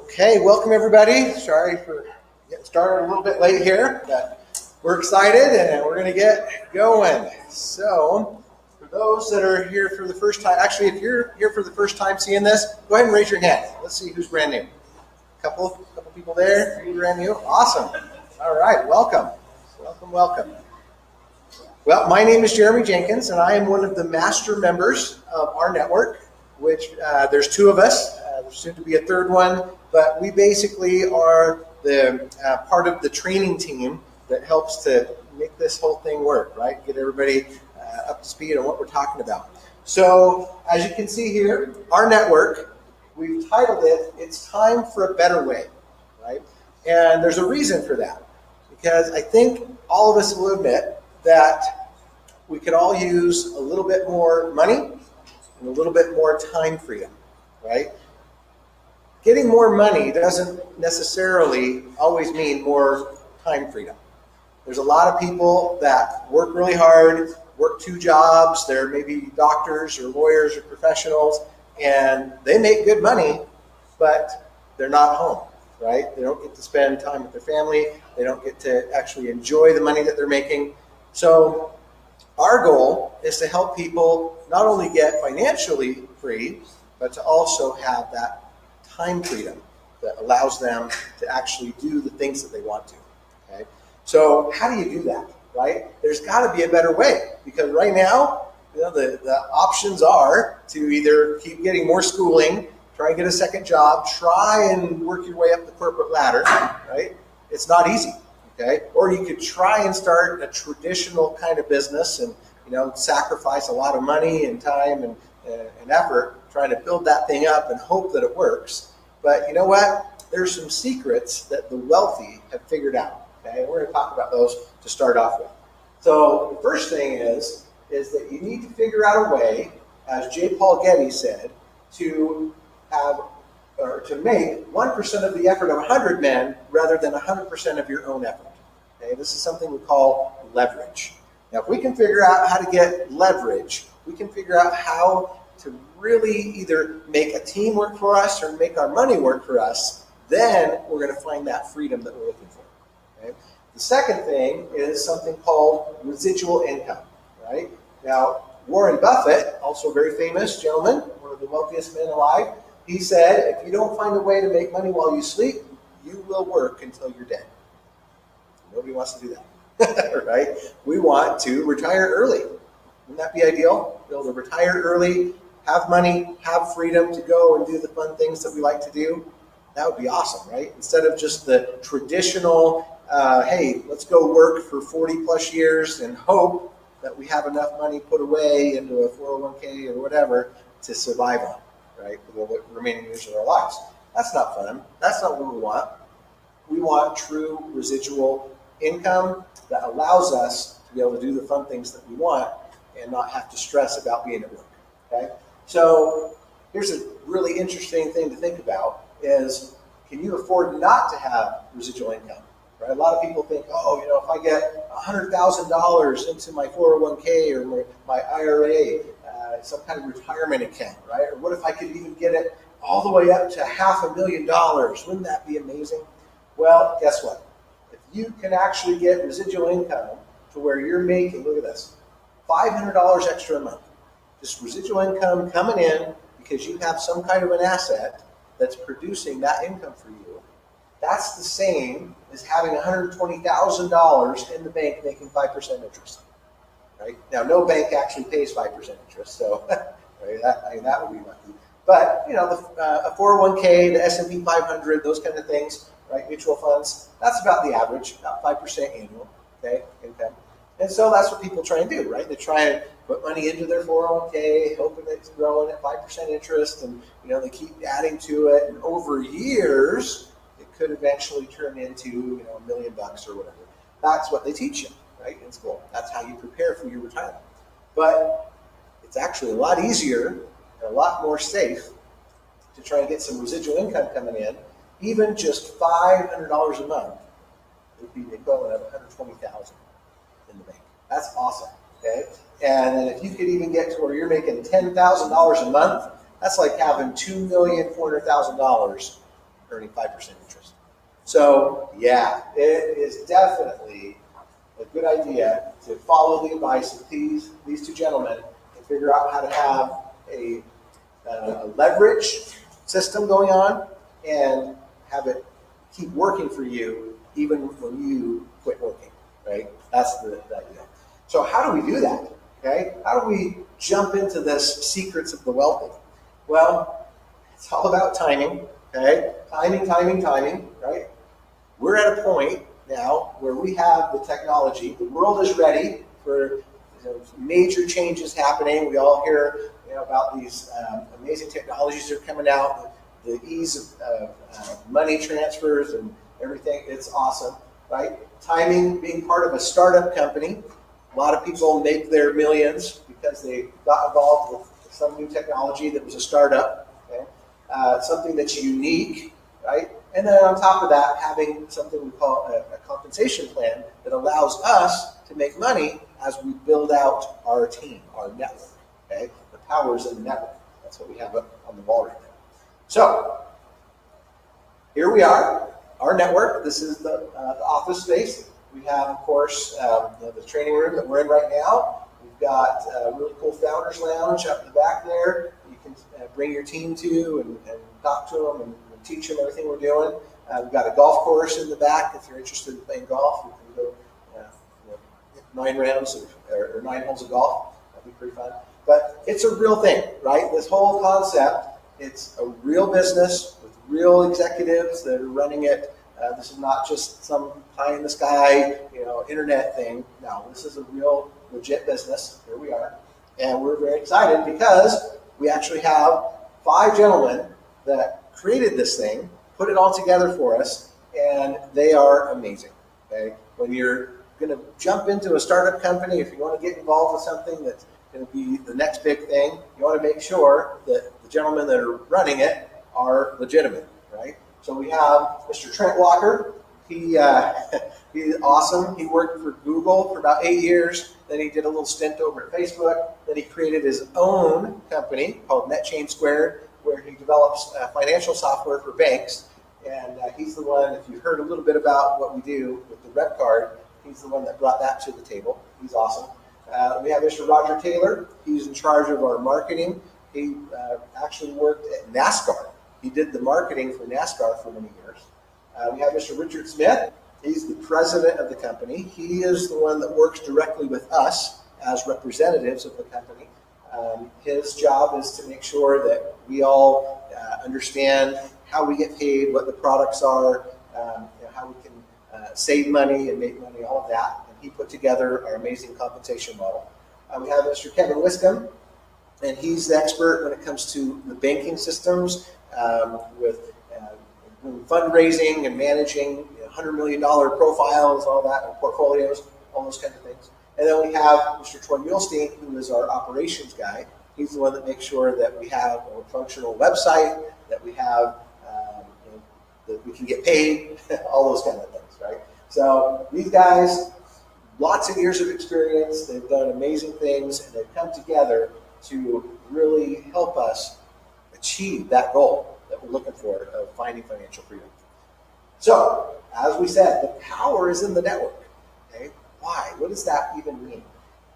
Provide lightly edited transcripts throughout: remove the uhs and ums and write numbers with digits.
Okay, welcome everybody. Sorry for getting started a little bit late here, but we're excited and we're going to get going. So, for those that are here for the first time, actually, if you're here for the first time seeing this, go ahead and raise your hand. Let's see who's brand new. A couple people there. Are you brand new? Awesome. All right, welcome. Welcome. Well, my name is Jermey Jenkins, and I am one of the master members of our network, which there's two of us. There's soon to be a third one, but we basically are the part of the training team that helps to make this whole thing work, right? Get everybody up to speed on what we're talking about. So, as you can see here, our network, we've titled it, It's Time for a Better Way, right? And there's a reason for that, because I think all of us will admit that we could all use a little bit more money and a little bit more time freedom, right? Getting more money doesn't necessarily always mean more time freedom. There's a lot of people that work really hard, work two jobs, they're maybe doctors or lawyers or professionals, and they make good money, but they're not home, right? They don't get to spend time with their family, they don't get to actually enjoy the money that they're making. So our goal is to help people not only get financially free, but to also have that time freedom that allows them to actually do the things that they want to. Okay? So how do you do that, right? There's got to be a better way, because right now, the options are to either keep getting more schooling, try and get a second job, try and work your way up the corporate ladder, right? It's not easy, okay? Or you could try and start a traditional kind of business and sacrifice a lot of money and time and effort trying to build that thing up and hope that it works. But you know what? There's some secrets that the wealthy have figured out. Okay, we're going to talk about those to start off with. So the first thing is that you need to figure out a way, as J. Paul Getty said, to have or to make 1% of the effort of 100 men rather than 100% of your own effort. Okay, this is something we call leverage. Now, if we can figure out how to get leverage, we can figure out how to really either make a team work for us or make our money work for us, then we're going to find that freedom that we're looking for. Okay? The second thing is something called residual income. Right? Now, Warren Buffett, also a very famous gentleman, one of the wealthiest men alive, he said, if you don't find a way to make money while you sleep, you will work until you're dead. Nobody wants to do that. Right? We want to retire early. Wouldn't that be ideal? Be able to retire early, have money, have freedom to go and do the fun things that we like to do. That would be awesome, right? Instead of just the traditional, hey, let's go work for 40 plus years and hope that we have enough money put away into a 401k or whatever to survive on, right, for the remaining years of our lives. That's not fun. That's not what we want. We want true residual income that allows us to be able to do the fun things that we want and not have to stress about being at work. Okay? So here's a really interesting thing to think about is, can you afford not to have residual income? Right? A lot of people think, oh, if I get $100,000 into my 401k or my IRA, some kind of retirement account, right? Or what if I could even get it all the way up to $500,000? Wouldn't that be amazing? Well, guess what? If you can actually get residual income to where you're making, look at this, $500 extra a month. Just residual income coming in because you have some kind of an asset that's producing that income for you. That's the same as having $120,000 in the bank making 5% interest. Right? Now, no bank actually pays 5% interest, so right, that would be lucky. But a 401k, the S&P 500, those kind of things, right? Mutual funds, that's about the average, about 5% annual, okay, income. And so that's what people try and do, right? They try and put money into their 401k, hoping it's growing at 5% interest, and they keep adding to it. And over years, it could eventually turn into $1 million or whatever. That's what they teach you, right, in school. That's how you prepare for your retirement. But it's actually a lot easier and a lot more safe to try and get some residual income coming in. Even just $500 a month would be the equivalent of $120,000 in the bank. That's awesome, okay? And then if you could even get to where you're making $10,000 a month, that's like having $2,400,000 earning 5% interest. So yeah, it is definitely a good idea to follow the advice of these two gentlemen and figure out how to have a leverage system going on and have it keep working for you even when you quit working, right? That's the idea. So how do we do that? Okay, how do we jump into this secrets of the wealthy? Well, it's all about timing. Okay, timing, right? We're at a point now where we have the technology. The world is ready for major changes happening. We all hear about these amazing technologies that are coming out, the ease of money transfers and everything. It's awesome, right? Timing, being part of a startup company. A lot of people make their millions because they got involved with some new technology that was a startup, okay? Something that's unique, right? And then on top of that, having something we call a compensation plan that allows us to make money as we build out our team, our network, okay? The power's in the network. That's what we have up on the wall right now. So here we are, our network. This is the office space. We have, of course, the training room that we're in right now. We've got a really cool founders lounge up in the back there. You can bring your team to and talk to them and teach them everything we're doing. We've got a golf course in the back. If you're interested in playing golf, you can go 9 rounds or 9 holes of golf. That'd be pretty fun. But it's a real thing, right? This whole concept, it's a real business with real executives that are running it. This is not just some pie in the sky, internet thing. No, this is a real, legit business. Here we are. And we're very excited because we actually have 5 gentlemen that created this thing, put it all together for us, and they are amazing. Okay? When you're going to jump into a startup company, if you want to get involved with something that's going to be the next big thing, you want to make sure that the gentlemen that are running it are legitimate, right? So we have Mr. Trent Walker. He's awesome. He worked for Google for about 8 years. Then he did a little stint over at Facebook. Then he created his own company called NetChain Squared, where he develops financial software for banks. And he's the one, if you've heard a little bit about what we do with the Rep Card, he's the one that brought that to the table. He's awesome. We have Mr. Roger Taylor. He's in charge of our marketing. He actually worked at NASCAR. He did the marketing for NASCAR for many years. We have Mr. Richard Smith. He's the president of the company. He is the one that works directly with us as representatives of the company. His job is to make sure that we all understand how we get paid, what the products are, how we can save money and make money, all of that. And he put together our amazing compensation model. We have Mr. Kevin Wiscombe, and he's the expert when it comes to the banking systems, with fundraising and managing $100 million profiles, all that, and portfolios, all those kinds of things. And then we have Mr. Troy Muhlstein, who is our operations guy. He's the one that makes sure that we have a functional website, that we have, that we can get paid, all those kind of things, right? So these guys, lots of years of experience. They've done amazing things, and they've come together to really help us achieve that goal that we're looking for of finding financial freedom. So, as we said, the power is in the network. Okay? Why? What does that even mean?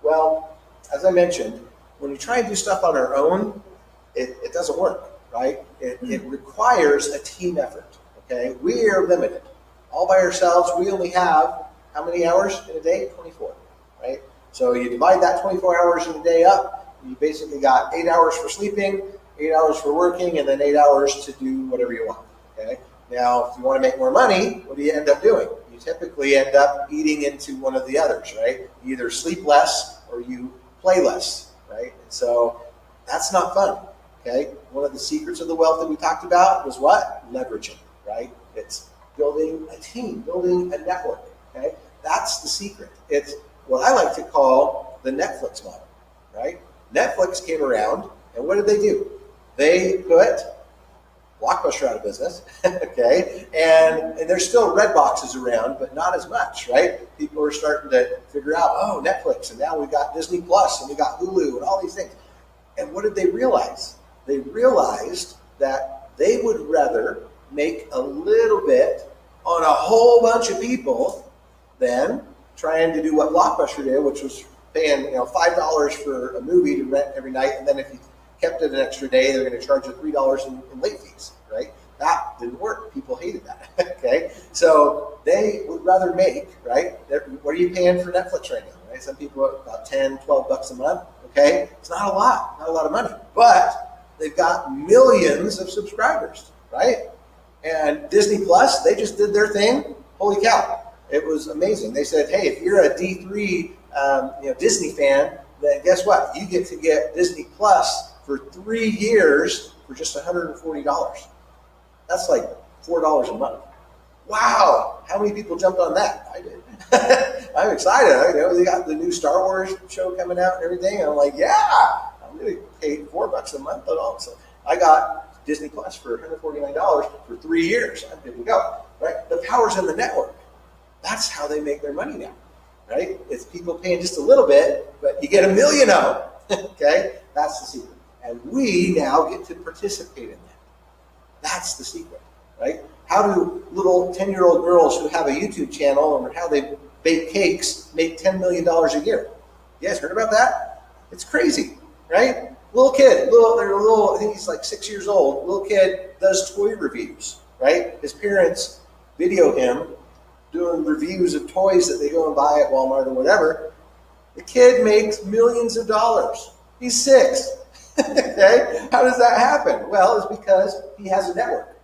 Well, as I mentioned, when we try and do stuff on our own, it doesn't work, right? It requires a team effort. Okay? We are limited. All by ourselves, we only have how many hours in a day? 24, right? So you divide that 24 hours in a day up, you basically got 8 hours for sleeping, 8 hours for working, and then 8 hours to do whatever you want, okay? Now, if you want to make more money, what do you end up doing? You typically end up eating into one of the others, right? You either sleep less or you play less, right? And so that's not fun, okay? One of the secrets of the wealth that we talked about was what? Leveraging, right? It's building a team, building a network, okay? That's the secret. It's what I like to call the Netflix model, right? Netflix came around, and what did they do? They put Blockbuster out of business, okay? And there's still red boxes around, but not as much, right? People are starting to figure out, oh, Netflix, and now we've got Disney Plus, and we got Hulu, and all these things. And what did they realize? They realized that they would rather make a a whole bunch of people then trying to do what Blockbuster did, which was paying $5 for a movie to rent every night, and then if you kept it an extra day, they're going to charge you $3 in late fees, right? That didn't work. People hated that. Okay, so they would rather make, right? What are you paying for Netflix right now? Right? Some people are about 10, 12 bucks a month. Okay, it's not a lot of money, but they've got millions of subscribers, right? And Disney Plus, they just did their thing. Holy cow! It was amazing. They said, hey, if you're a D3 Disney fan, then guess what? You get to get Disney Plus for 3 years for just $140. That's like $4 a month. Wow! How many people jumped on that? I did. I'm excited. They got the new Star Wars show coming out and everything. And I'm like, yeah, I'm going to pay $4 a month. So I got Disney Plus for $149 for 3 years. I'm good to go. Right? The power's in the network. That's how they make their money now. Right? It's people paying just a little bit, but you get a million of them. Okay? That's the secret. And we now get to participate in that. That's the secret, right? How do little 10-year-old girls who have a YouTube channel or how they bake cakes make $10 million a year? You guys heard about that? It's crazy, right? Little kid, I think he's like 6 years old. Little kid does toy reviews, right? His parents video him doing reviews of toys that they go and buy at Walmart or whatever. The kid makes millions of dollars. He's 6. Okay, how does that happen? Well, it's because he has a network.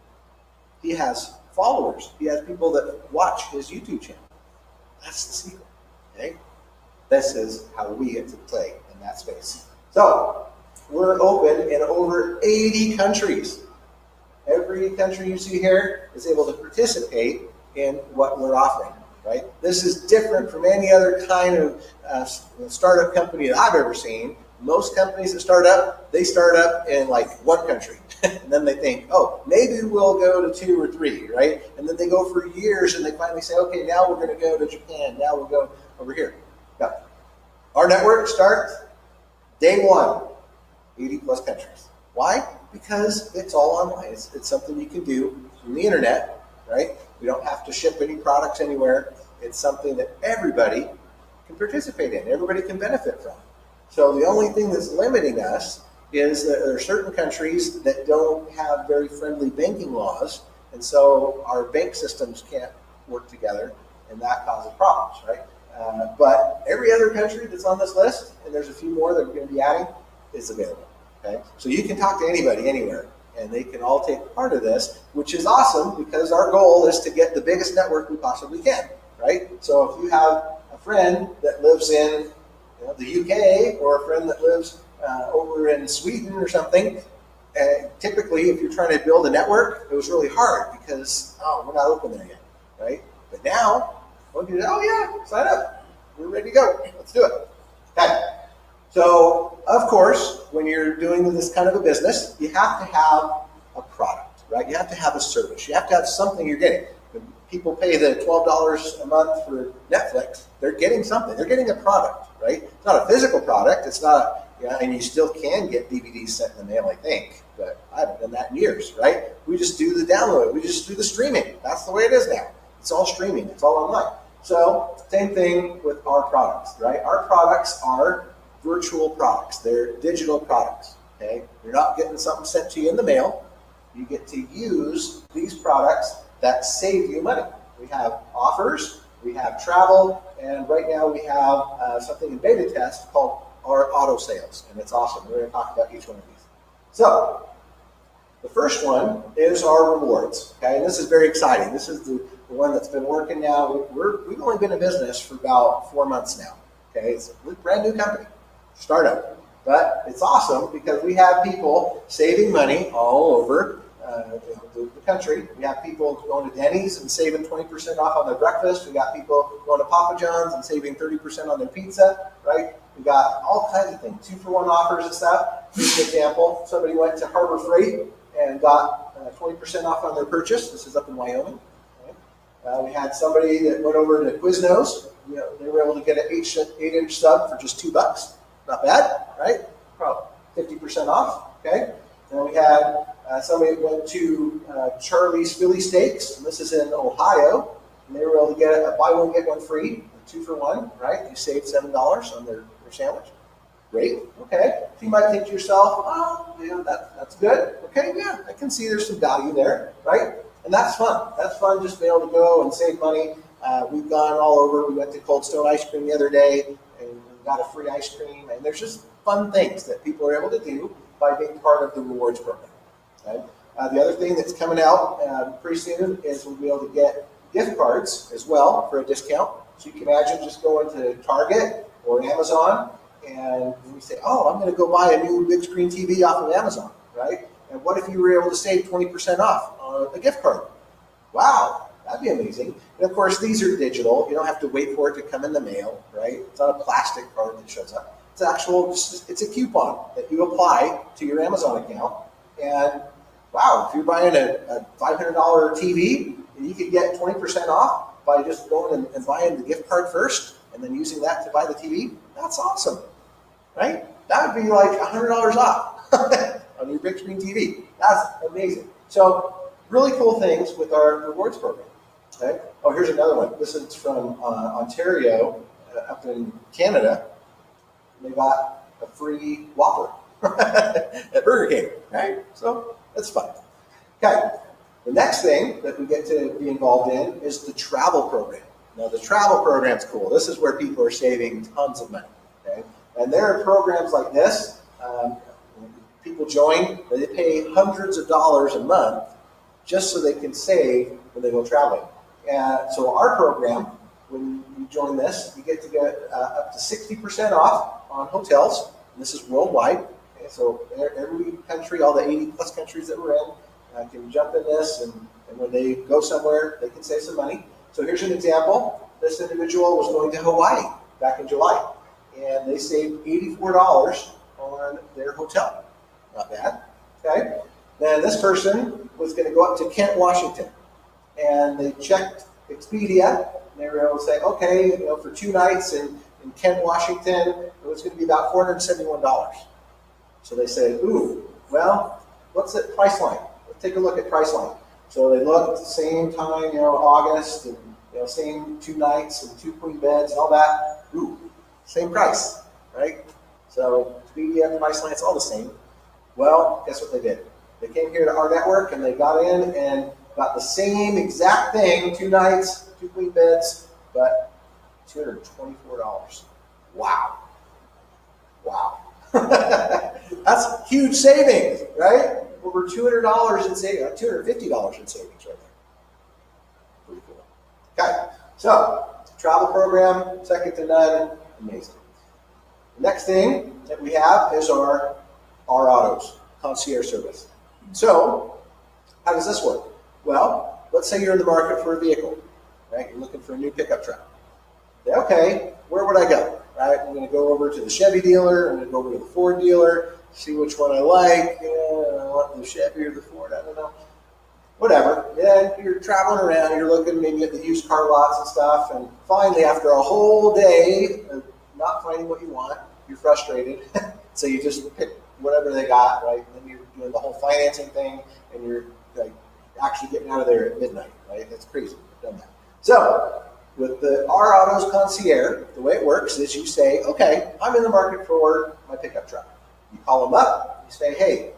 He has followers. He has people that watch his YouTube channel. That's the secret. Okay, this is how we get to play in that space. So we're open in over 80 countries. Every country you see here is able to participate in what we're offering. Right? This is different from any other kind of startup company that I've ever seen. Most companies that start up, they start up in like one country. And then they think, oh, maybe we'll go to 2 or 3, right? And then they go for years and they finally say, okay, now we're going to go to Japan. Now we'll go over here. Now, our network starts day 1, 80 plus countries. Why? Because it's all online. It's something you can do from the internet, right? We don't have to ship any products anywhere. It's something that everybody can participate in. Everybody can benefit from. So the only thing that's limiting us is that there are certain countries that don't have very friendly banking laws, and so our bank systems can't work together, and that causes problems, right? But every other country that's on this list, and there's a few more that we're going to be adding, is available. Okay, so you can talk to anybody anywhere, and they can all take part of this, which is awesome because our goal is to get the biggest network we possibly can, right? So if you have a friend that lives in the UK or a friend that lives over in Sweden or something, typically if you're trying to build a network, it was really hard because, we're not open there yet, right? But now, sign up. We're ready to go. Let's do it. Okay. So, of course, when you're doing this kind of a business, you have to have a product, right? You have to have a service. You have to have something you're getting. When people pay the $12 a month for Netflix, they're getting something. They're getting a product, right? It's not a physical product. It's not, and you still can get DVDs sent in the mail, I think, but I haven't done that in years, right? We just do the download. We just do the streaming. That's the way it is now. It's all streaming. It's all online. So, same thing with our products, right? Our products are virtual products. They're digital products, okay? You're not getting something sent to you in the mail. You get to use these products that save you money. We have offers, we have travel, and right now we have something in beta test called our auto sales, and it's awesome. We're going to talk about each one of these. So, the first one is our rewards, okay? And this is very exciting. This is the one that's been working now. We've only been in business for about 4 months now, okay? It's a brand new company. Startup, but it's awesome because we have people saving money all over the country. We have people going to Denny's and saving 20% off on their breakfast. We got people going to Papa John's and saving 30% on their pizza, right? We got all kinds of things, 2-for-1 offers and stuff. Here's an example. Somebody went to Harbor Freight and got 20% off on their purchase. This is up in Wyoming. We had somebody that went over to Quiznos. They were able to get an 8-inch sub for just $2. Not bad, right? Probably 50% off, okay? And we had Somebody went to Charlie's Philly Steaks, and this is in Ohio, and they were able to get a buy one, get one free, 2 for 1, right? You saved $7 on their sandwich. Great, okay. So you might think to yourself, oh, yeah, that's good. Okay, yeah, I can see there's some value there, right? And that's fun. That's fun just being able to go and save money. We've gone all over. We went to Cold Stone Ice Cream the other day, and we got a free ice cream. And there's just fun things that people are able to do by being part of the rewards program. Okay? The other thing that's coming out pretty soon is we'll be able to get gift cards as well for a discount. So you can imagine just going to Target or Amazon, and we say, oh, I'm going to go buy a new big screen TV off of Amazon, right? And what if you were able to save 20% off on a gift card? Wow, that'd be amazing. And of course, these are digital. You don't have to wait for it to come in the mail, right? It's not a plastic card that shows up. It's actual, it's a coupon that you apply to your Amazon account. And wow, if you're buying a $500 TV, you could get 20% off by just going and buying the gift card first and then using that to buy the TV. That's awesome, right? That would be like $100 off on your big screen TV. That's amazing. So really cool things with our rewards program. Okay. Oh, here's another one. This is from Ontario, up in Canada. They got a free Whopper at Burger King, right? So that's fun. Okay. The next thing that we get to be involved in is the travel program. Now, the travel program's cool. This is where people are saving tons of money. Okay. And there are programs like this. People join, they pay hundreds of dollars a month just so they can save when they go traveling. And so our program, when you join this, you get up to 60% off on hotels. And this is worldwide. Okay, so every country, all the 80 plus countries that we're in, can jump in this, and when they go somewhere, they can save some money. So here's an example. This individual was going to Hawaii back in July, and they saved $84 on their hotel. Not bad, okay? Then this person was going to go up to Kent, Washington, and they checked Expedia, and they were able to say, okay, for 2 nights in Kent, Washington, it was going to be about $471. So they said, ooh, well, what's the price line? Let's take a look at Priceline. So they looked, same time, August, and same 2 nights and 2 queen beds and all that. Ooh, same price, right? So Expedia, Priceline, it's all the same. Well, guess what they did? They came here to rNetwork and they got in and got the same exact thing, 2 nights, 2 queen beds, but $224. Wow. Wow. That's huge savings, right? Over $200 in savings, $250 in savings right there. Pretty cool. Okay, so travel program, second to none, amazing. The next thing that we have is our autos, concierge service. So, how does this work? Well, let's say you're in the market for a vehicle, right? You're looking for a new pickup truck. Okay, where would I go? Right? I'm going to go over to the Chevy dealer. I'm going to go over to the Ford dealer, see which one I like. I want the Chevy or the Ford. I don't know. Whatever. Yeah, you're traveling around. You're looking maybe at the used car lots and stuff. And finally, after a whole day of not finding what you want, you're frustrated. So you just pick whatever they got, right? And then you're doing the whole financing thing, and you're like actually getting out of there at midnight, right? That's crazy. I've done that. So with the R Autos Concierge, the way it works is you say, okay, I'm in the market for my pickup truck. You call them up. You say, hey,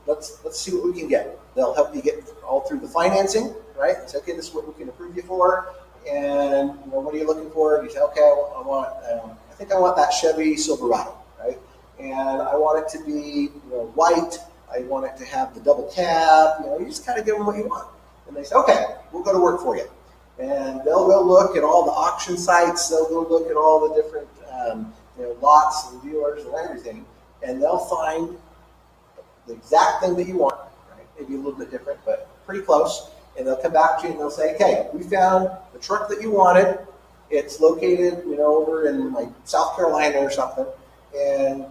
let's see what we can get. They'll help you get all through the financing, right? Say, okay, this is what we can approve you for, and what are you looking for? And you say, okay, I think I want that Chevy Silverado, right? And I want it to be white. I want it to have the double cab. You just kind of give them what you want. And they say, okay, we'll go to work for you. And they'll go look at all the auction sites. They'll go look at all the different lots and dealers and everything. And they'll find the exact thing that you want, right? Maybe a little bit different, but pretty close. And they'll come back to you and they'll say, okay, we found the truck that you wanted. It's located, over in like South Carolina or something.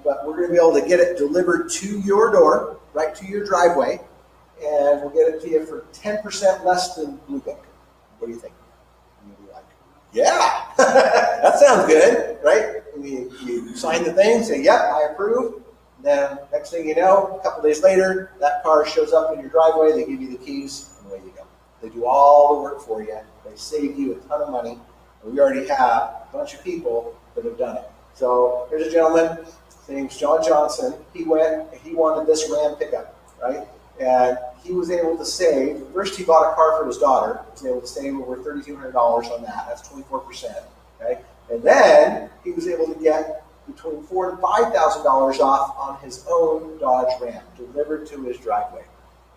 But we're going to be able to get it delivered to your door, right to your driveway, and we'll get it to you for 10% less than Blue Book. What do you think? And you'll be like, yeah, that sounds good, right? And you sign the thing, say, yep, I approve. Then next thing you know, a couple days later, that car shows up in your driveway, they give you the keys, and away you go. They do all the work for you. They save you a ton of money. And we already have a bunch of people that have done it. So here's a gentleman, his name's John Johnson. He wanted this Ram pickup, right? And he was able to save, first he bought a car for his daughter. He was able to save over $3,200 on that. That's 24%, okay? And then he was able to get between $4,000 and $5,000 off on his own Dodge Ram delivered to his driveway,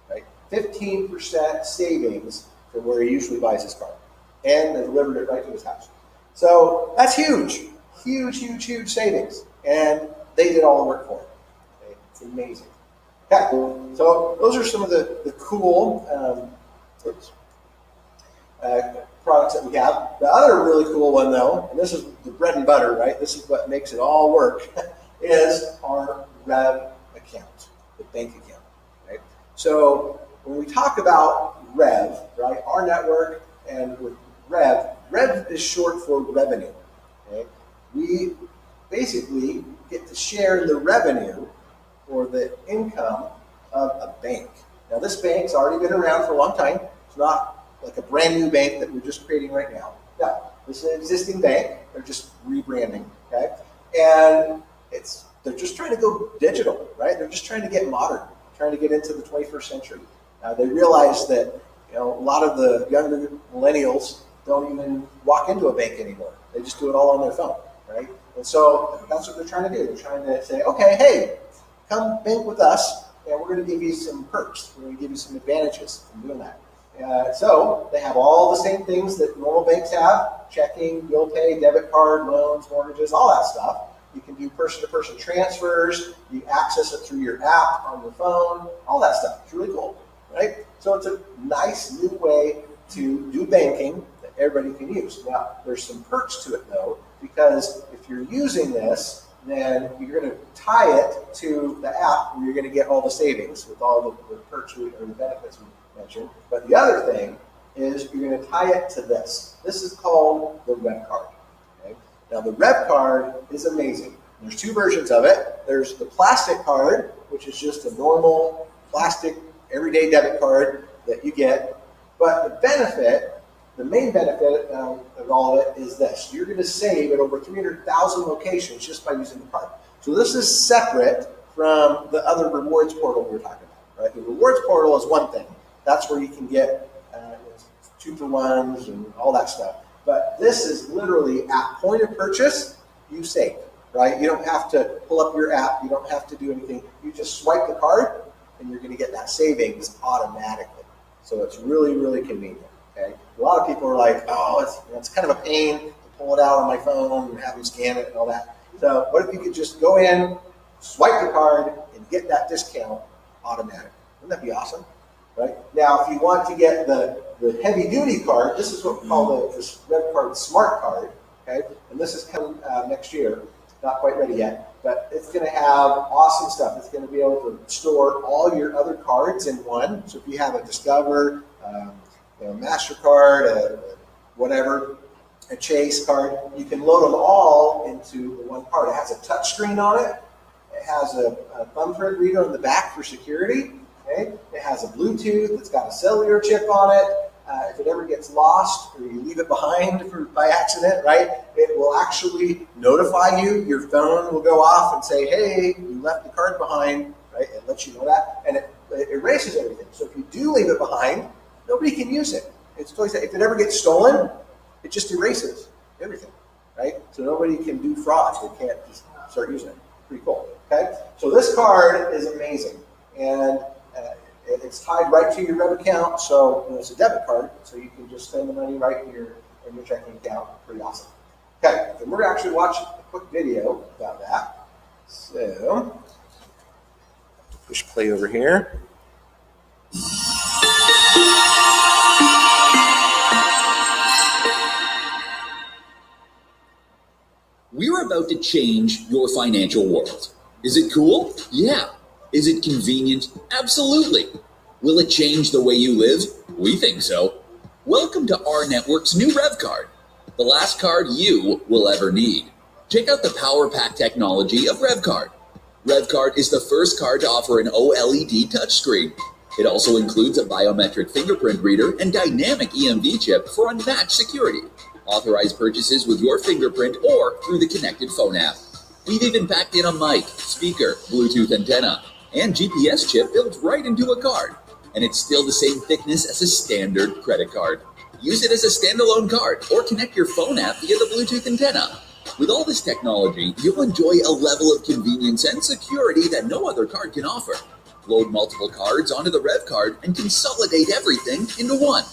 right? 15% savings from where he usually buys his car. And they delivered it right to his house. So that's huge, huge, huge, huge savings. And they did all the work for him. Okay? It's amazing. Okay, so those are some of the cool products that we have. The other really cool one, though, and this is the bread and butter, right? This is what makes it all work, is our Rev account, the bank account, right? So when we talk about Rev, right, rNetwork and with Rev is short for revenue, okay? We basically get to share the revenue or the income of a bank. Now, this bank's already been around for a long time. It's not like a brand new bank that we're just creating right now. No, this is an existing bank. They're just rebranding, okay? And they're just trying to go digital, right? They're just trying to get modern, trying to get into the 21st century. They realize that a lot of the younger millennials don't even walk into a bank anymore. They just do it all on their phone, right? And so that's what they're trying to do. They're trying to say, okay, hey, come bank with us, and we're going to give you some perks. We're going to give you some advantages from doing that. So they have all the same things that normal banks have: checking, bill pay, debit card, loans, mortgages, all that stuff. You can do person-to-person transfers. You access it through your app on your phone, all that stuff. It's really cool, right? So it's a nice new way to do banking that everybody can use. Now, there's some perks to it, though, because if you're using this, then you're going to tie it to the app where you're going to get all the savings with all the perks or the benefits we mentioned. But the other thing is you're going to tie it to this. This is called the Rev card. Okay? Now, the Rev card is amazing. There's two versions of it. There's the plastic card, which is just a normal plastic everyday debit card that you get. But the benefit, the main benefit of all of it is this. You're going to save at over 300,000 locations just by using the card. So this is separate from the other rewards portal we're talking about, right? The rewards portal is one thing. That's where you can get 2-for-1s and all that stuff. But this is literally at point of purchase, you save, right? You don't have to pull up your app. You don't have to do anything. You just swipe the card, and you're going to get that savings automatically. So it's really, really convenient. Okay. A lot of people are like, oh, it's kind of a pain to pull it out on my phone and have them scan it and all that. So what if you could just go in, swipe the card, and get that discount automatically? Wouldn't that be awesome? Right? Now, if you want to get the heavy-duty card, this is what we call the Rev Card Smart Card. Okay, and this is coming next year. Not quite ready yet, but it's going to have awesome stuff. It's going to be able to store all your other cards in one. So if you have a Discover, MasterCard, whatever, a Chase card, you can load them all into the one card. It has a touch screen on it. It has a thumbprint reader on the back for security. Okay? It has a Bluetooth. It's got a cellular chip on it. If it ever gets lost or you leave it behind by accident, right, it will actually notify you. Your phone will go off and say, hey, you left the card behind, right? It lets you know that, and it erases everything. So if you do leave it behind, nobody can use it. It's totally safe. If it ever gets stolen, it just erases everything, right? So nobody can do fraud. They can't just start using it. Pretty cool, okay? So this card is amazing, and it's tied right to your Rev account, so it's a debit card, so you can just send the money right in your checking account. Pretty awesome. Okay, so we're going to actually watch a quick video about that. So, push play over here. We're about to change your financial world. Is it cool? Yeah. Is it convenient? Absolutely. Will it change the way you live? We think so. Welcome to rNetwork's new Rev card, the last card you will ever need. Check out the power pack technology of Rev card. RevCard is the first card to offer an OLED touchscreen. It also includes a biometric fingerprint reader and dynamic EMV chip for unmatched security. Authorize purchases with your fingerprint or through the connected phone app. We've even packed in a mic, speaker, Bluetooth antenna, and GPS chip built right into a card. And it's still the same thickness as a standard credit card. Use it as a standalone card or connect your phone app via the Bluetooth antenna. With all this technology, you'll enjoy a level of convenience and security that no other card can offer. Load multiple cards onto the Rev card and consolidate everything into one.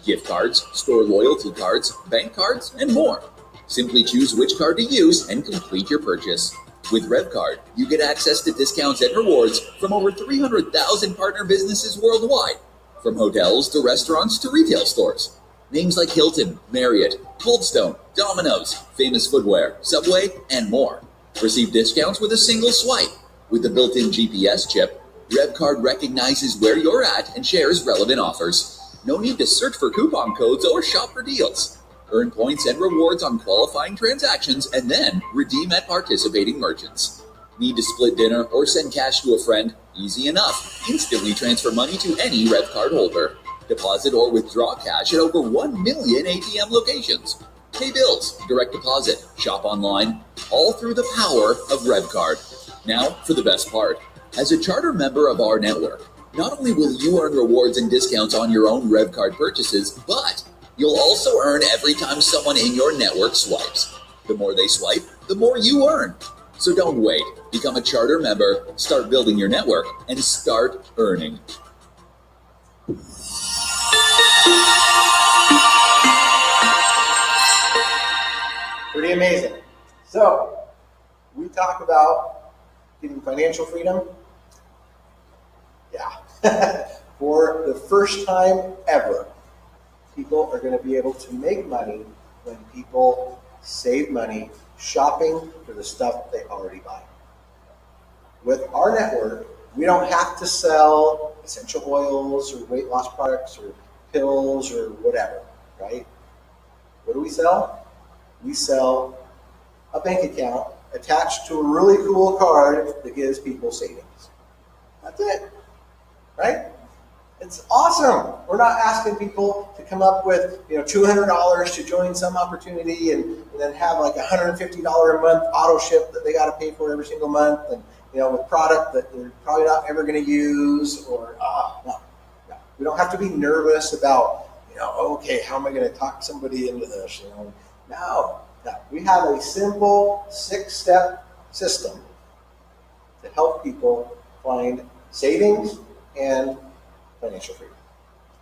Gift cards, store loyalty cards, bank cards, and more. Simply choose which card to use and complete your purchase. With RevCard, you get access to discounts and rewards from over 300,000 partner businesses worldwide, from hotels to restaurants to retail stores. Names like Hilton, Marriott, Coldstone, Domino's, Famous Footwear, Subway, and more. Receive discounts with a single swipe. With the built-in GPS chip, RevCard recognizes where you're at and shares relevant offers. No need to search for coupon codes or shop for deals. Earn points and rewards on qualifying transactions and then redeem at participating merchants. Need to split dinner or send cash to a friend? Easy enough. Instantly transfer money to any RevCard holder. Deposit or withdraw cash at over 1 million ATM locations. Pay bills, direct deposit, shop online, all through the power of RevCard. Now for the best part. As a charter member of our network, not only will you earn rewards and discounts on your own RevCard purchases, but you'll also earn every time someone in your network swipes. The more they swipe, the more you earn. So don't wait. Become a charter member, start building your network, and start earning. Pretty amazing. So, we talk about getting financial freedom. Yeah. For the first time ever, people are going to be able to make money when people save money shopping for the stuff they already buy. With our network, we don't have to sell essential oils or weight loss products or pills or whatever, right? What do we sell? We sell a bank account attached to a really cool card that gives people savings. That's it, right? It's awesome. We're not asking people to come up with $200 to join some opportunity and then have like $150 a month auto ship that they got to pay for every single month, and with product that they're probably not ever going to use. Or no. We don't have to be nervous about okay, how am I going to talk somebody into this? No. We have a simple 6-step system to help people find savings and financial freedom.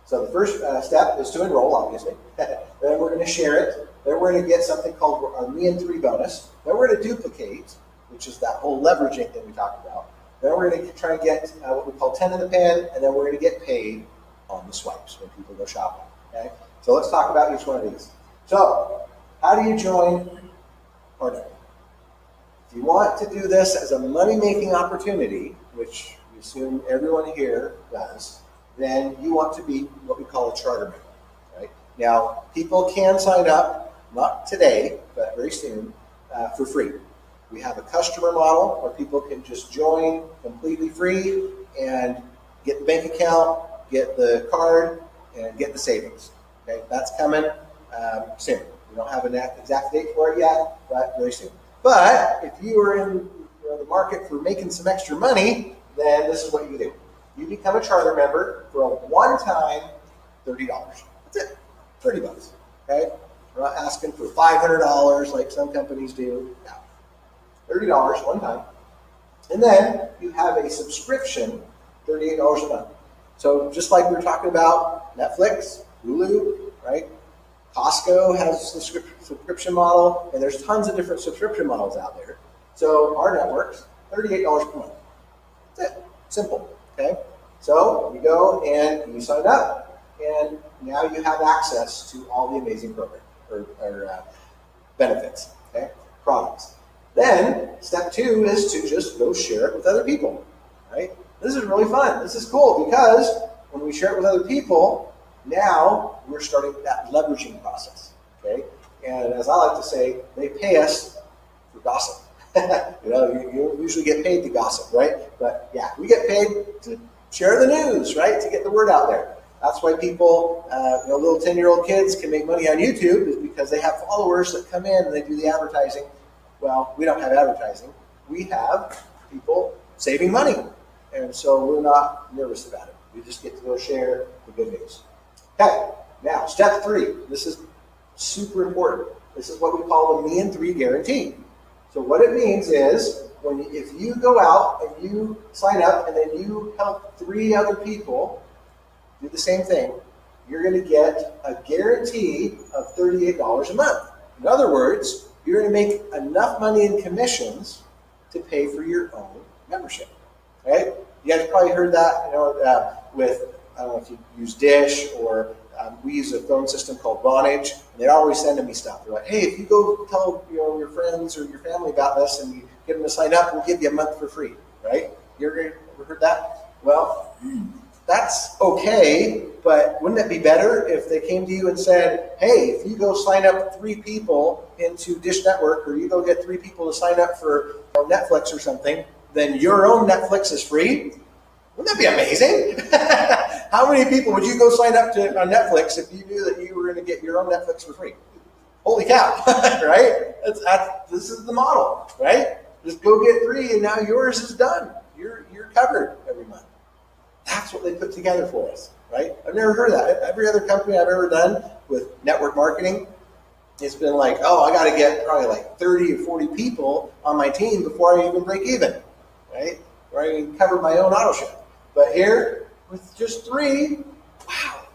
So the first step is to enroll, obviously. Then we're going to share it. Then we're going to get something called our Me in 3 bonus. Then we're going to duplicate, which is that whole leveraging that we talked about. Then we're going to try and get what we call 10 in the pen, and then we're going to get paid on the swipes when people go shopping. Okay? So let's talk about each one of these. So how do you join our network? If you want to do this as a money-making opportunity, which we assume everyone here does, then you want to be what we call a charter member. Right? Now, people can sign up, not today, but very soon, for free. We have a customer model where people can just join completely free and get the bank account, get the card, and get the savings. Okay, that's coming soon. We don't have an exact date for it yet, but very soon. But if you are in the market for making some extra money, then this is what you do. You become a charter member for a one-time $30. That's it, $30. Okay, we're not asking for $500 like some companies do. No. $30 one time. And then you have a subscription, $38 a month. So just like we were talking about Netflix, Hulu, right? Costco has a subscription model, and there's tons of different subscription models out there. So our network's $38 per month. That's it. Simple. Okay? So you go and you sign up, and now you have access to all the amazing programs or benefits, okay? Products. Then step 2 is to just go share it with other people, right? This is really fun. This is cool because when we share it with other people, now we're starting that leveraging process, okay? And as I like to say, they pay us for gossip. You usually get paid to gossip, right? But yeah, we get paid to share the news, right? To get the word out there. That's why people, little 10-year-old kids can make money on YouTube, is because they have followers that come in and they do the advertising. Well, we don't have advertising. We have people saving money. And so we're not nervous about it. We just get to go share the good news. Okay, now step 3. This is super important. This is what we call the me and 3 guarantee. So what it means is, if you go out and you sign up and then you help 3 other people do the same thing, you're going to get a guarantee of $38 a month. In other words, you're going to make enough money in commissions to pay for your own membership. Right? You guys probably heard that, with, I don't know if you use Dish or we use a phone system called Vonage, and they're always sending me stuff. They're like, hey, if you go tell your friends or your family about this and you get them to sign up, we'll give you a month for free, right? You ever heard that? Well, that's okay, but wouldn't it be better if they came to you and said, hey, if you go sign up 3 people into Dish Network, or you go get 3 people to sign up for Netflix or something, then your own Netflix is free? Wouldn't that be amazing? How many people would you go sign up to on Netflix if you knew that you were going to get your own Netflix for free? Holy cow, right? This is the model, right? Just go get 3 and now yours is done. You're covered every month. That's what they put together for us, right? I've never heard of that. Every other company I've ever done with network marketing, it's been like, oh, I got to get probably like 30 or 40 people on my team before I even break even, right? Or I can cover my own auto ship. But here, with just 3, wow,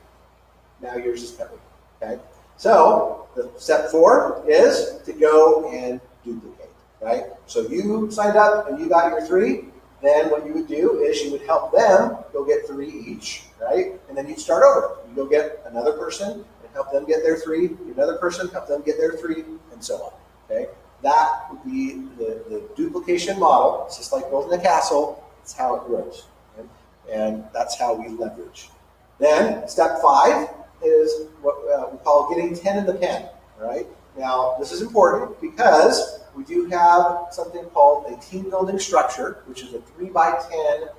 now yours is covered, okay? So, the step 4 is to go and duplicate, right? So you signed up and you got your 3, then what you would do is you would help them go get 3 each, right? And then you'd start over. You go get another person and help them get their 3, another person, help them get their 3, and so on, okay? That would be the duplication model. It's just like building a castle. It's how it grows. Okay? And that's how we leverage. Then step 5 is what we call getting 10 in the pen. Right? Now, this is important because we do have something called a team building structure, which is a 3x10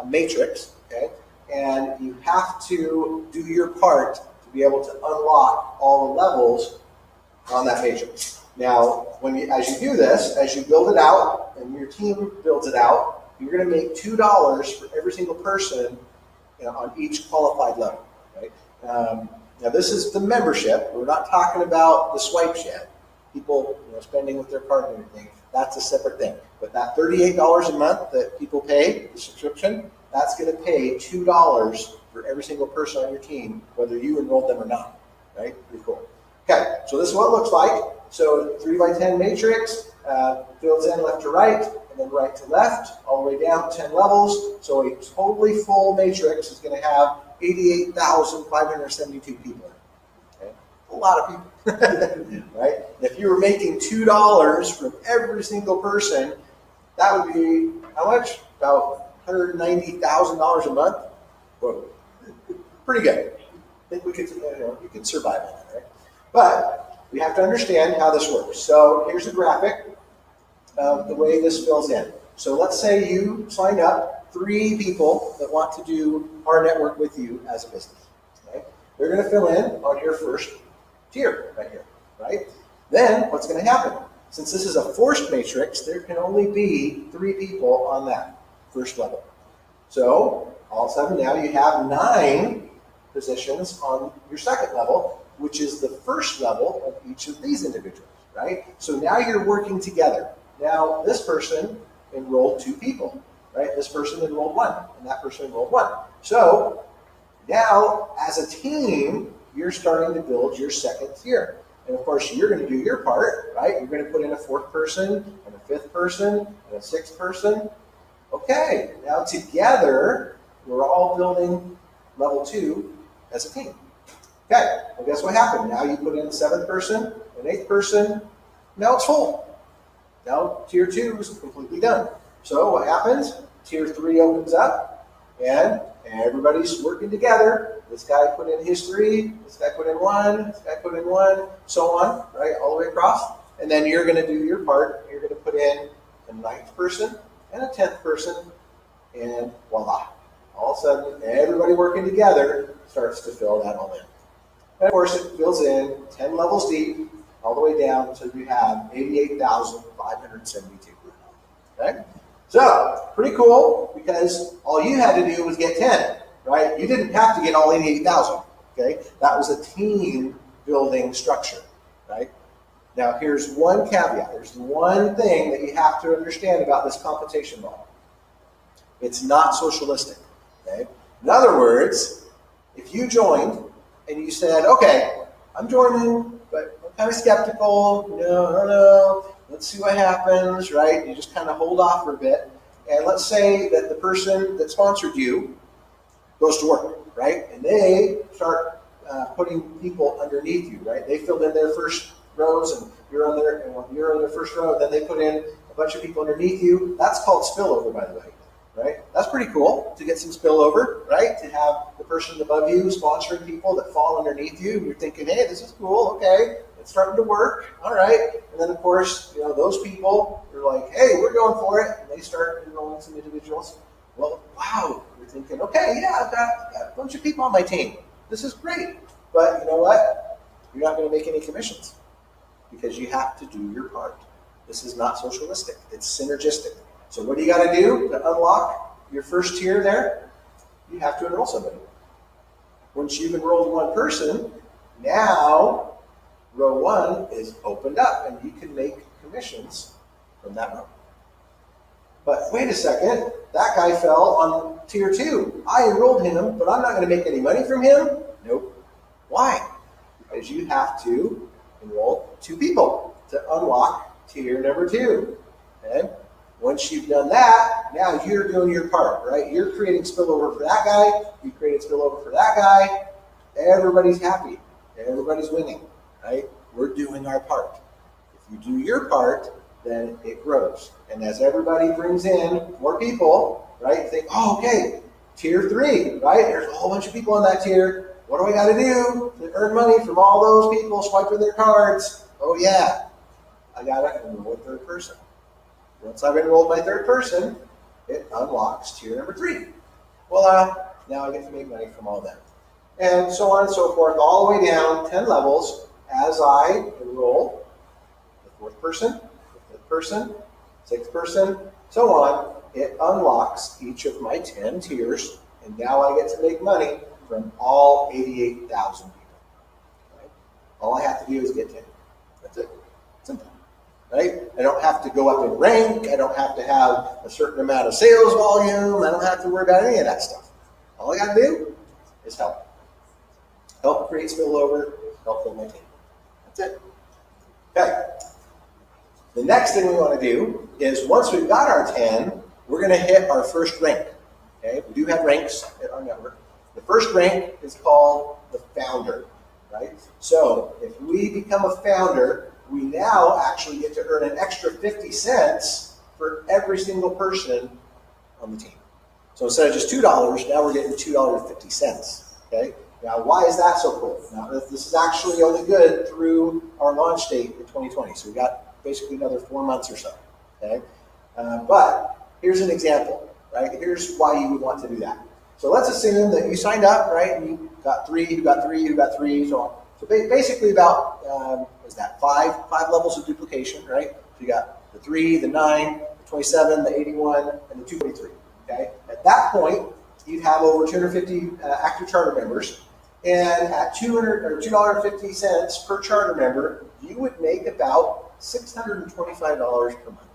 matrix. Okay? And you have to do your part to be able to unlock all the levels on that matrix. Now, as you do this, as you build it out and your team builds it out, you're going to make $2 for every single person on each qualified level. Right? Now, this is the membership. We're not talking about the swipes yet. People spending with their card and everything. That's a separate thing. But that $38 a month that people pay, the subscription, that's going to pay $2 for every single person on your team, whether you enrolled them or not. Right? Pretty cool. Okay, so this is what it looks like. So 3x10 matrix, builds in left to right, and then right to left, all the way down 10 levels. So a totally full matrix is going to have 88,572 people. Okay? A lot of people, right? If you were making $2 from every single person, that would be how much? About $190,000 a month. Whoa, pretty good. I think we could, you could survive on that, right? But we have to understand how this works. So here's a graphic of the way this fills in. So let's say you sign up 3 people that want to do rNetwork with you as a business. Okay? They're going to fill in on your first tier right here, right? Then what's going to happen? Since this is a forced matrix, there can only be 3 people on that first level. So all of a sudden now you have 9 positions on your second level, which is the first level of each of these individuals, right? So now you're working together. Now this person enrolled 2 people, right? This person enrolled 1, and that person enrolled 1. So now, as a team, you're starting to build your second tier. And of course, you're going to do your part, right? You're going to put in a 4th person, and a 5th person, and a 6th person. Okay, now together, we're all building level 2 as a team. Okay, well guess what happened? Now you put in a 7th person, an 8th person, now it's full. Now tier 2 is completely done. So what happens? Tier 3 opens up, and everybody's working together. This guy put in his 3, this guy put in 1, this guy put in 1, so on, right, all the way across. And then you're going to do your part. You're going to put in ninth person, and a 10th person, and voila. All of a sudden, everybody working together starts to fill that all in. And of course, it fills in 10 levels deep, all the way down until you have 88,572. Okay? So, pretty cool, because all you had to do was get 10, right? You didn't have to get all 88,000, okay? That was a team building structure, right? Now, here's one caveat. There's one thing that you have to understand about this compensation model. It's not socialistic, okay? In other words, if you joined and you said, okay, I'm joining, but I'm kind of skeptical, no, let's see what happens, right? You just kind of hold off for a bit. And let's say that the person that sponsored you goes to work, right? And they start putting people underneath you, right? They filled in their first rows, and you're on their, and when you're in the first row, then they put in a bunch of people underneath you. That's called spillover, by the way, right? That's pretty cool to get some spillover, right? To have the person above you sponsoring people that fall underneath you. You're thinking, hey, this is cool, okay, it's starting to work, all right. And then, of course, those people are like, hey, we're going for it, and they start enrolling some individuals. Well, wow, you're thinking, okay, yeah, I've got a bunch of people on my team. This is great. But you know what? You're not going to make any commissions because you have to do your part. This is not socialistic. It's synergistic. So what do you got to do to unlock your first tier there? You have to enroll somebody. Once you've enrolled one person, now row one is opened up and you can make commissions from that row. But wait a second, that guy fell on tier 2. I enrolled him, but I'm not going to make any money from him? Nope. Why? Because you have to enroll 2 people to unlock tier number 2. Okay? Once you've done that, now you're doing your part, right? You're creating spillover for that guy, you created spillover for that guy, everybody's happy, everybody's winning, right? We're doing our part. If you do your part, then it grows. And as everybody brings in more people, right, think, oh, okay, tier 3, right? There's a whole bunch of people on that tier. What do I got to do to earn money from all those people swiping their cards? Oh, yeah, I got to enroll a 3rd person. Once I've enrolled my 3rd person, it unlocks tier number 3. Voila, now I get to make money from all that. And so on and so forth, all the way down 10 levels as I enroll the 4th person, the 5th person, 6th person, so on. It unlocks each of my 10 tiers, and now I get to make money from all 88,000 people. Right? All I have to do is get 10. That's it. Simple. Right? I don't have to go up in rank. I don't have to have a certain amount of sales volume. I don't have to worry about any of that stuff. All I got to do is help. Help create spillover, help build my team. That's it. Okay. The next thing we want to do is once we've got our 10, we're going to hit our first rank. Okay? We do have ranks at our network. The first rank is called the founder. Right? So if we become a founder, we now actually get to earn an extra 50 cents for every single person on the team. So instead of just $2, now we're getting $2.50. Okay? Now, why is that so cool? Now, this is actually only good through our launch date in 2020. So we got basically another 4 months or so. Okay? But here's an example. Right? Here's why you would want to do that. So let's assume that you signed up, right? And you got 3, you got 3, you got 3, so on. So basically about, what is that, 5 levels of duplication, right? So you got the 3, the 9, the 27, the 81, and the 243, okay? At that point, you'd have over 250 active charter members, and at $2.50 per charter member, you would make about $625 per month.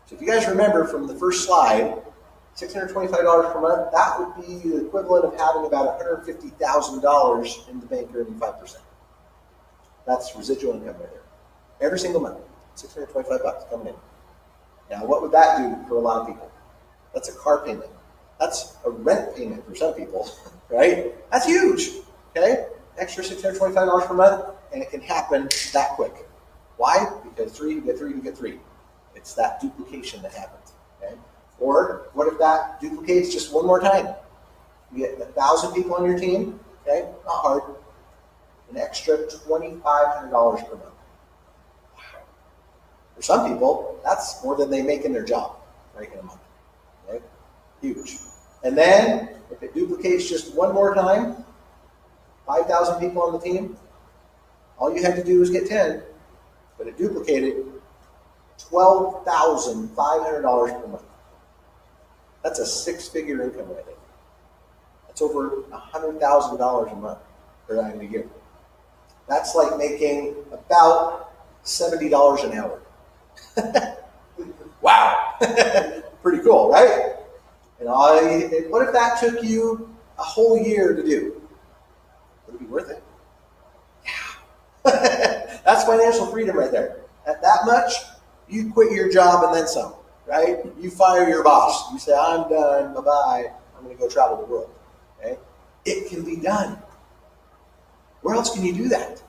So if you guys remember from the first slide, $625 per month, that would be the equivalent of having about $150,000 in the bank earning 5%. That's residual income right there. Every single month, $625 coming in. Now, what would that do for a lot of people? That's a car payment. That's a rent payment for some people, right? That's huge, okay? Extra $625 per month, and it can happen that quick. Why? Because 3, you get 3, you get 3. It's that duplication that happens, okay? Or what if that duplicates just one more time? You get 1,000 people on your team, okay? Not hard. An extra $2,500 per month. Wow. For some people, that's more than they make in their job, right, in a month. Okay? Huge. And then, if it duplicates just one more time, 5,000 people on the team, all you had to do was get 10, but it duplicated $12,500 per month. That's a six-figure income right there. That's over $100,000 a month for that in a year. That's like making about $70 an hour. Wow. Pretty cool, right? And what if that took you a whole year to do? Would it be worth it? Yeah. That's financial freedom right there. At that much, you quit your job and then some, right? You fire your boss. You say, I'm done, bye-bye. I'm going to go travel the world. Okay? It can be done. Where else can you do that?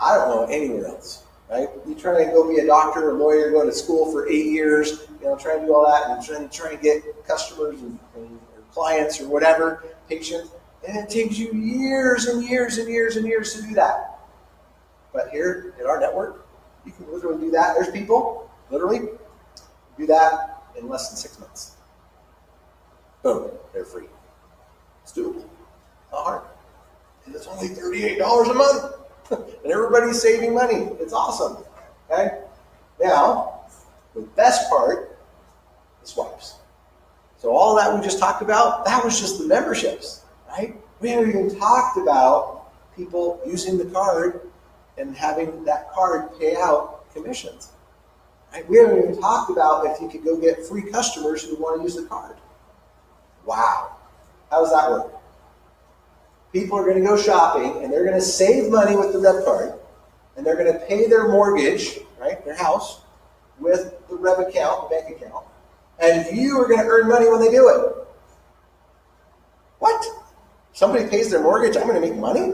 I don't know anywhere else, right? You try to go be a doctor or lawyer, go to school for 8 years, try and do all that, and try and get customers or clients or whatever, patients, and it takes you years and years and years and years to do that. But here at our network, you can literally do that. There's people, literally, do that in less than 6 months. Boom, they're free. It's doable. Not hard. And it's only $38 a month. And everybody's saving money. It's awesome. Okay? Now, the best part, the swipes. So all that we just talked about, that was just the memberships, right? We haven't even talked about people using the card and having that card pay out commissions. Right? We haven't even talked about if you could go get free customers who want to use the card. Wow. How does that work? People are going to go shopping, and they're going to save money with the Rev card, and they're going to pay their mortgage, right, their house, with the Rev account, the bank account, and you are going to earn money when they do it. What? Somebody pays their mortgage, I'm going to make money?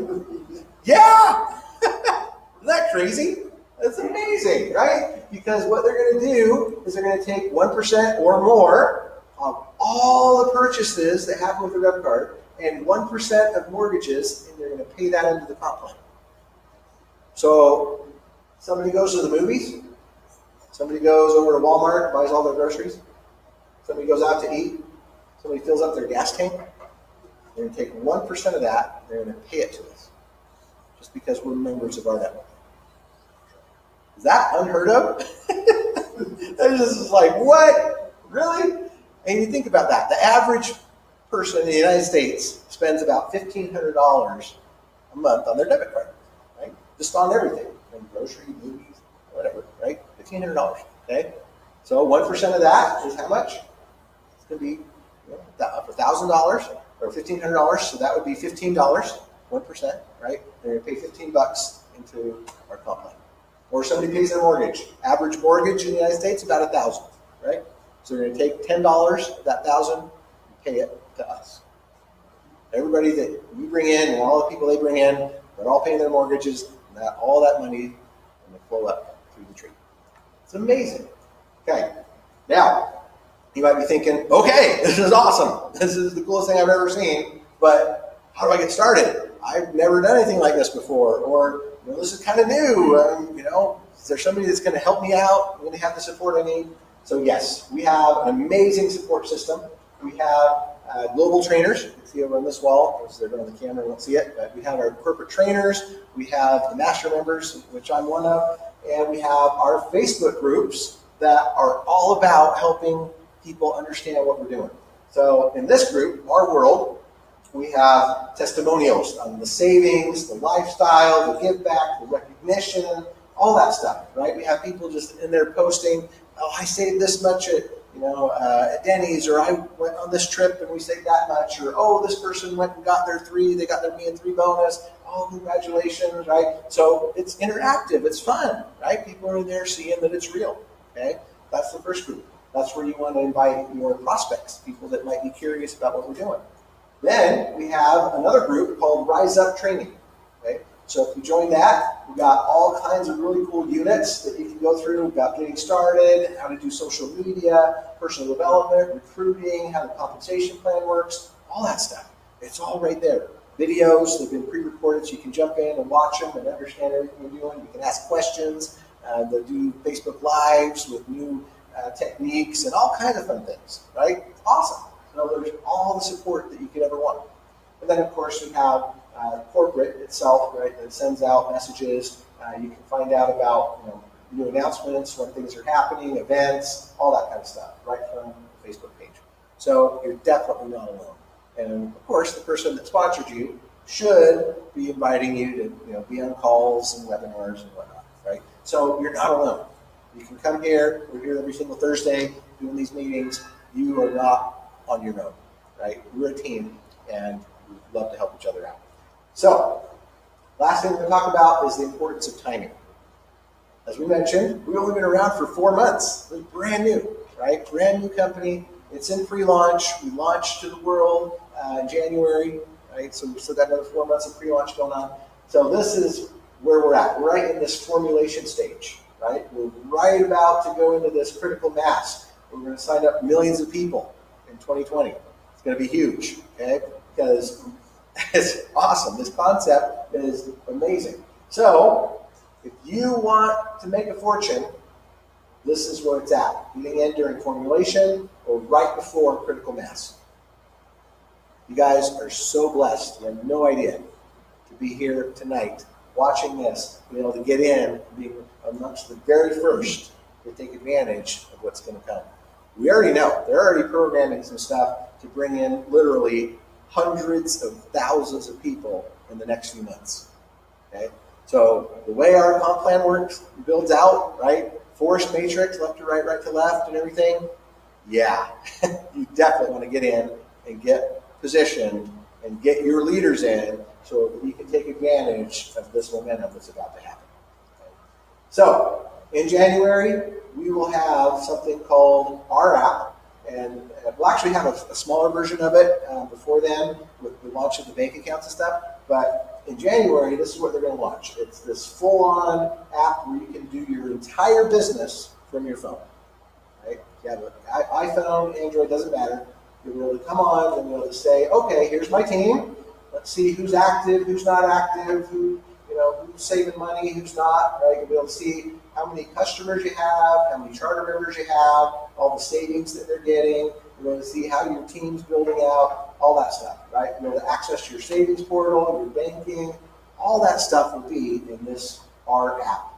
Yeah! Isn't that crazy? That's amazing, right? Because what they're going to do is they're going to take 1% or more of all the purchases that happen with the Rev card, and 1% of mortgages, and they're going to pay that into the comp plan. So somebody goes to the movies, somebody goes over to Walmart, buys all their groceries, somebody goes out to eat, somebody fills up their gas tank, they're going to take 1% of that, and they're going to pay it to us, just because we're members of our network. Is that unheard of? It's just like, what? Really? And you think about that. The average person in the United States spends about $1,500 a month on their debit card, right? Just on everything, grocery, movies, whatever, right? $1,500, okay? So 1% of that is how much? It's going to be $1,000 or $1,500, so that would be $15, 1%, right? They're going to pay $15 into our comp plan. Or somebody pays their mortgage. Average mortgage in the United States about $1,000, right? So they're going to take $10 of that $1,000 and pay it to us. Everybody that we bring in and all the people they bring in, they're all paying their mortgages, and all that money is going to flow up through the tree. It's amazing. Okay, now you might be thinking, okay, this is awesome. This is the coolest thing I've ever seen, but how do I get started? I've never done anything like this before, or this is kind of new. Is there somebody that's going to help me out? I'm going to have the support I need. So yes, we have an amazing support system. We have global trainers. You can see over on this wall. Because they're on the camera, you won't see it. But we have our corporate trainers. We have the master members, which I'm one of. And we have our Facebook groups that are all about helping people understand what we're doing. So in this group, our world, we have testimonials on the savings, the lifestyle, the give back, the recognition, all that stuff, right? We have people just in there posting, oh, I saved this much at Denny's, or I went on this trip and we saved that much, or oh, this person went and got their they got their Me and 3 bonus. Oh, congratulations, right? So it's interactive, it's fun, right? People are in there seeing that it's real, okay? That's the first group. That's where you want to invite your prospects, people that might be curious about what we're doing. Then we have another group called Rise Up Training, okay? So if you join that, we've got all kinds of really cool units that you can go through about getting started, how to do social media, personal development, recruiting, how the compensation plan works, all that stuff. It's all right there. Videos, they've been pre-recorded so you can jump in and watch them and understand everything you're doing. You can ask questions. They'll do Facebook Lives with new techniques and all kinds of fun things, right? Awesome. So there's all the support that you could ever want. And then, of course, we have corporate itself, right, that sends out messages. You can find out about new announcements, when things are happening, events, all that kind of stuff, right from the Facebook page. So you're definitely not alone. And, of course, the person that sponsored you should be inviting you to be on calls and webinars and whatnot, right? So you're not alone. You can come here. We're here every single Thursday doing these meetings. You are not on your own, right? We're a team, and we love to help each other out. So, last thing we're going to talk about is the importance of timing. As we mentioned, we've only been around for 4 months. We're brand new, right? Brand new company. It's in pre-launch. We launched to the world in January, right? So we've still got another 4 months of pre-launch going on. So this is where we're at. We're right in this formulation stage, right? We're right about to go into this critical mass. We're going to sign up millions of people in 2020. It's going to be huge, okay? Because it's awesome. This concept is amazing. So if you want to make a fortune, this is where it's at. Getting in during formulation or right before critical mass. You guys are so blessed. You have no idea to be here tonight watching this, being able to get in, being amongst the very first to take advantage of what's going to come. We already know. They're already programming some stuff to bring in literally hundreds of thousands of people in the next few months. Okay? So the way our comp plan works, builds out, right? Forest matrix, left to right, right to left, and everything. Yeah, you definitely want to get in and get positioned and get your leaders in so that you can take advantage of this momentum that's about to happen. Okay? So in January, we will have something called our app. And we'll actually have a smaller version of it before then with the launch of the bank accounts and stuff. But in January, this is what they're going to launch. It's this full-on app where you can do your entire business from your phone. Right? You have an iPhone, Android, doesn't matter. You'll be able to come on and you'll be able to say, okay, here's my team. Let's see who's active, who's not active, who's saving money, who's not. Right? You'll be able to see how many customers you have, how many charter members you have, all the savings that they're getting. You're going to see how your team's building out, all that stuff, right? You're able to access your savings portal, your banking, all that stuff will be in this R app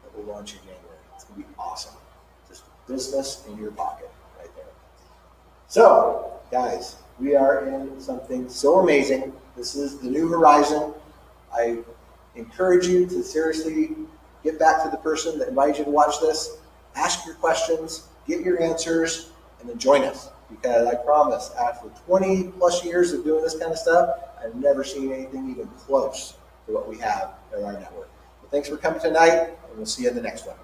that we'll launch in January. It's going to be awesome. Just business in your pocket right there. So, guys, we are in something so amazing. This is the new horizon. I encourage you to seriously get back to the person that invited you to watch this, ask your questions, get your answers, and then join us. Because I promise, after 20 plus years of doing this kind of stuff, I've never seen anything even close to what we have at our network. Well, thanks for coming tonight, and we'll see you in the next one.